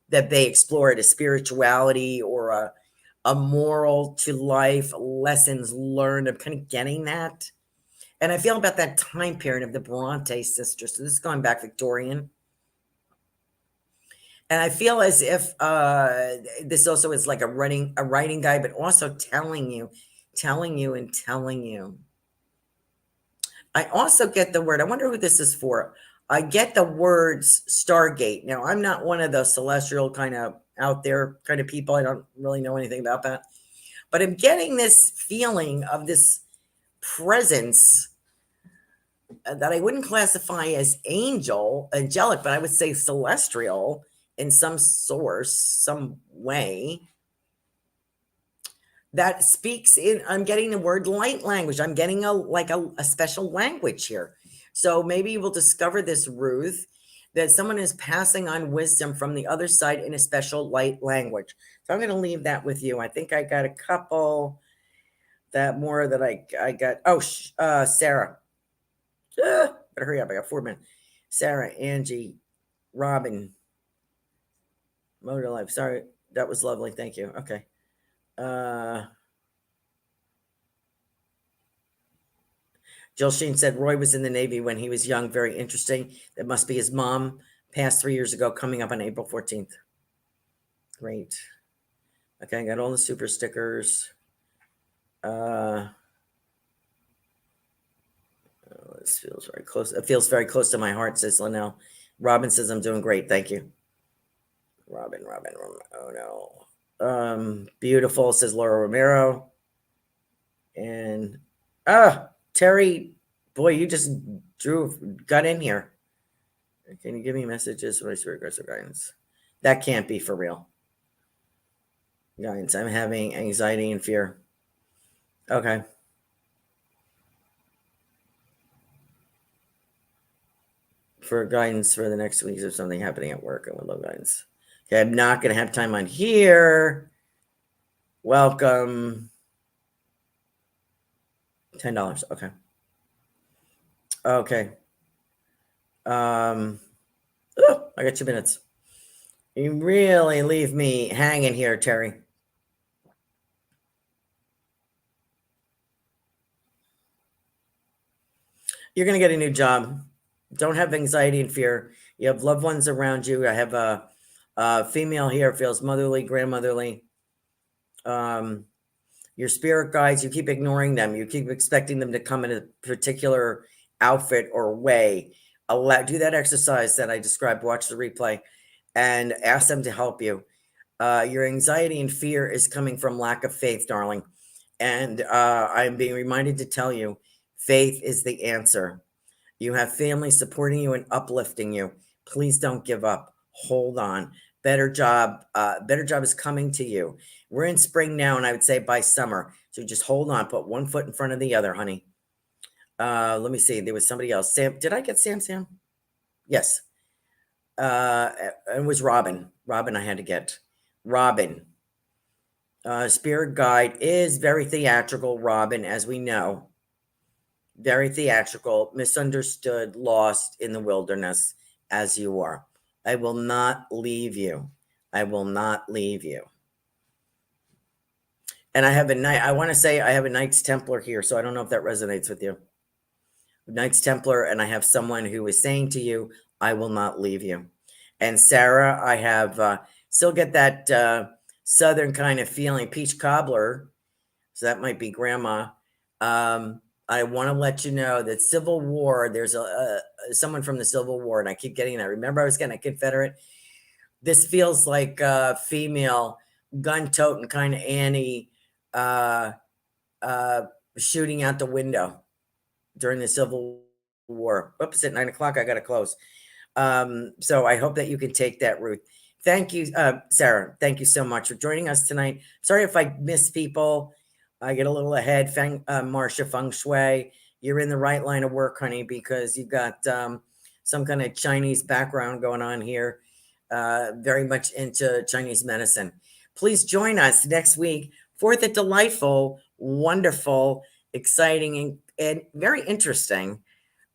that they explored, a spirituality or a moral to life, lessons learned. I'm kind of getting that. And I feel about that time period of the Bronte sisters. So this is going back Victorian. And I feel as if this also is like a writing guide, but also telling you. I also get the word, I wonder who this is for. I get the words Stargate. Now, I'm not one of the celestial kind of out there kind of people. I don't really know anything about that. But I'm getting this feeling of this presence that I wouldn't classify as angelic, but I would say celestial in some source, some way. That speaks in, I'm getting the word light language. I'm getting a special language here. So maybe you will discover this, Ruth, that someone is passing on wisdom from the other side in a special light language. So I'm going to leave that with you. I think I got a couple that I got. Oh, Sarah. Better hurry up. I got 4 minutes. Sarah, Angie, Robin, Motor Life. Sorry. That was lovely. Thank you. Okay. Jill Sheen said Roy was in the Navy when he was young. Very interesting. That must be his mom. Passed 3 years ago, coming up on April 14th. Great. Okay, I got all the super stickers. This feels very close. It feels very close to my heart, says Linnell. Robin says I'm doing great. Thank you. Robin. Oh no. Beautiful, says Laura Romero. And Terry, boy, you just got in here. Can you give me messages? What is regards to guidance? That can't be for real. Guidance. I'm having anxiety and fear. Okay. For guidance for the next week, of something happening at work, I would love guidance. Okay, I'm not going to have time on here. Welcome. $10. Okay. Okay. I got 2 minutes. You really leave me hanging here, Terry. You're going to get a new job. Don't have anxiety and fear. You have loved ones around you. I have a female here, feels motherly, grandmotherly. Your spirit guides, you keep ignoring them. You keep expecting them to come in a particular outfit or way. Do that exercise that I described. Watch the replay and ask them to help you. Your anxiety and fear is coming from lack of faith, darling. And I'm being reminded to tell you, faith is the answer. You have family supporting you and uplifting you. Please don't give up. Hold on. Better job is coming to you. We're in spring now, and I would say by summer. So just hold on. Put one foot in front of the other, honey. Let me see. There was somebody else. Sam, did I get Sam? Yes. It was Robin. Robin I had to get. Robin. Spirit guide is very theatrical, Robin, as we know. Very theatrical, misunderstood, lost in the wilderness, as you are. I will not leave you. I will not leave you. And I have I want to say I have a Knights Templar here, so I don't know if that resonates with you. Knights Templar, and I have someone who is saying to you, I will not leave you. And Sarah, I have still get that southern kind of feeling, peach cobbler. So that might be grandma. I want to let you know that Civil War, there's someone from the Civil War, and I keep getting that. Remember, I was getting a Confederate. This feels like female gun-toting kind of Annie shooting out the window during the Civil War. Oops, at 9 o'clock, I got to close. So I hope that you can take that, Ruth. Thank you, Sarah. Thank you so much for joining us tonight. Sorry if I missed people. I get a little ahead, Marcia Feng Shui. You're in the right line of work, honey, because you've got some kind of Chinese background going on here, very much into Chinese medicine. Please join us next week for the delightful, wonderful, exciting, and very interesting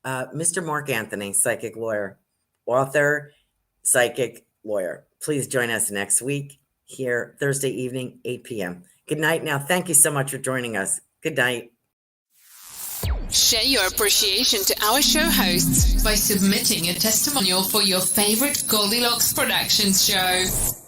Mr. Mark Anthony, psychic lawyer, author, psychic lawyer. Please join us next week here, Thursday evening, 8 p.m. Good night now. Thank you so much for joining us. Good night. Share your appreciation to our show hosts by submitting a testimonial for your favorite Goldylocks Productions show.